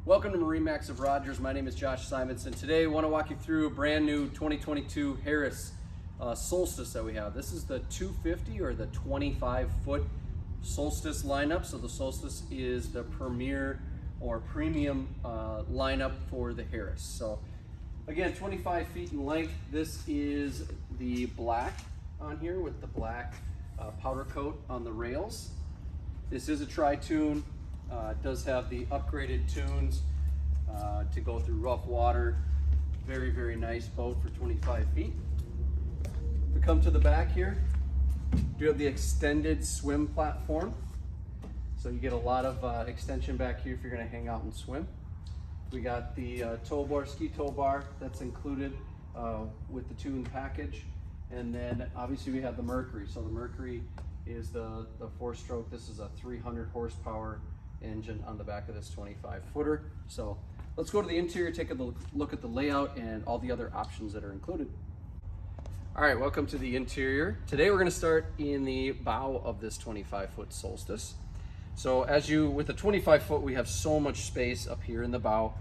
Welcome to MarineMax of Rogers. My name is Josh Simonson. Today I want to walk you through a brand new 2022 Harris Solstice that we have. This is the 250 or the 25-foot Solstice lineup. So the Solstice is the premier or premium lineup for the Harris. So again, 25 feet in length. This is the black on here with the black powder coat on the rails. This is a tri-tune. It does have the upgraded tunes to go through rough water. Very, very nice boat for 25 feet. If we come to the back here, we have the extended swim platform. So you get a lot of extension back here if you're going to hang out and swim. We got the tow bar, ski tow bar that's included with the tune package. And then obviously we have the Mercury. So the Mercury is the 4-stroke. This is a 300 horsepower engine on the back of this 25 footer. So let's go to the interior, take a look at the layout and all the other options that are included. All right, welcome to the interior. Today we're going to start in the bow of this 25-foot Solstice. So with the 25-foot, we have so much space up here in the bow.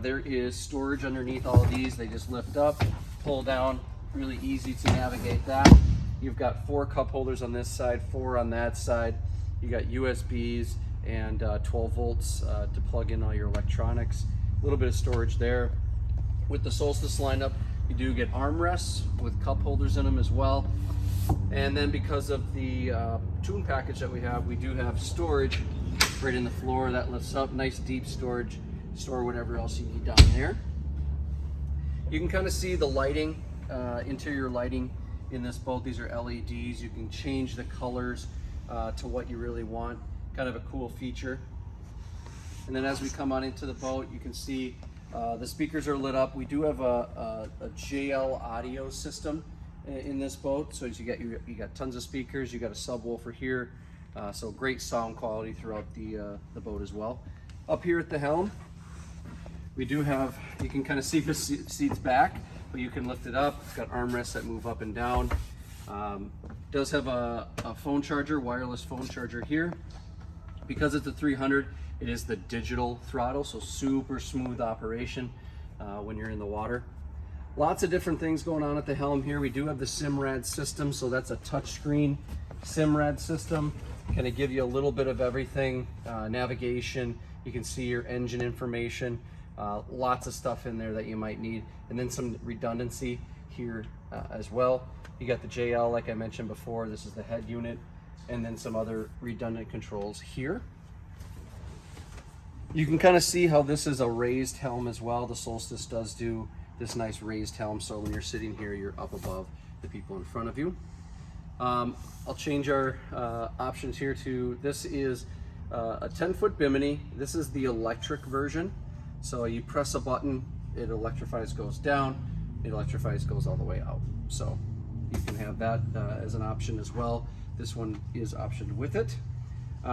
There is storage underneath all of these. They just lift up, pull down, really easy to navigate that. You've got 4 cup holders on this side, 4 on that side. You got USBs and 12 volts to plug in all your electronics. A little bit of storage there. With the Solstice lineup, you do get armrests with cup holders in them as well. And then because of the tune package that we have, we do have storage right in the floor that lifts up. Nice deep storage, store whatever else you need down there. You can kind of see the lighting, interior lighting in this boat. These are LEDs. You can change the colors to what you really want. Kind of a cool feature. And then as we come on into the boat, you can see the speakers are lit up. We do have a JL audio system in this boat. So you got tons of speakers. You got a subwoofer here. So great sound quality throughout the boat as well. Up here at the helm, we do have, you can kind of see the seats back, but you can lift it up. It's got armrests that move up and down. Does have a phone charger, wireless phone charger here. Because it's a 300, it is the digital throttle, so super smooth operation when you're in the water. Lots of different things going on at the helm here. We do have the Simrad system, so that's a touchscreen Simrad system. Kind of give you a little bit of everything, navigation. You can see your engine information. Lots of stuff in there that you might need, and then some redundancy here as well. You got the JL, like I mentioned before. This is the head unit, and then some other redundant controls here. You can kind of see how this is a raised helm as well. The Solstice does do this nice raised helm, so when you're sitting here, you're up above the people in front of you. I'll change our options here to, this is a 10-foot bimini. This is the electric version. So you press a button, it electrifies, goes down, it electrifies, goes all the way out. So you can have that as an option as well. This one is optioned with it.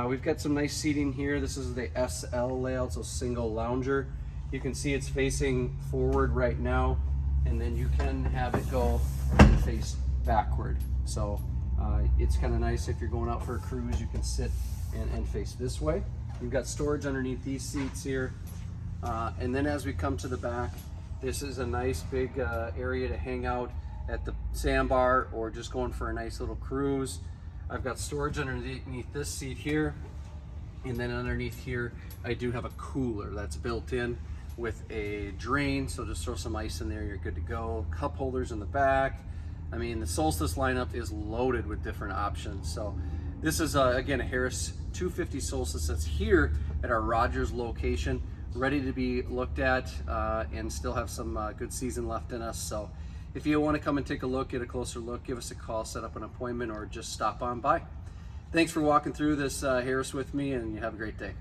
We've got some nice seating here. This is the SL layout, so single lounger. You can see it's facing forward right now, and then you can have it go and face backward. So it's kind of nice if you're going out for a cruise, you can sit and face this way. You've got storage underneath these seats here. And then as we come to the back, this is a nice big area to hang out at the sandbar or just going for a nice little cruise. I've got storage underneath this seat here, and then underneath here I do have a cooler that's built in with a drain, so just throw some ice in there, you're good to go. Cup holders in the back. I mean, the Solstice lineup is loaded with different options. So this is again a Harris 250 Solstice that's here at our Rogers location, ready to be looked at and still have some good season left in us. So if you want to come and take a look, get a closer look, give us a call, set up an appointment, or just stop on by. Thanks for walking through this Harris with me, and you have a great day.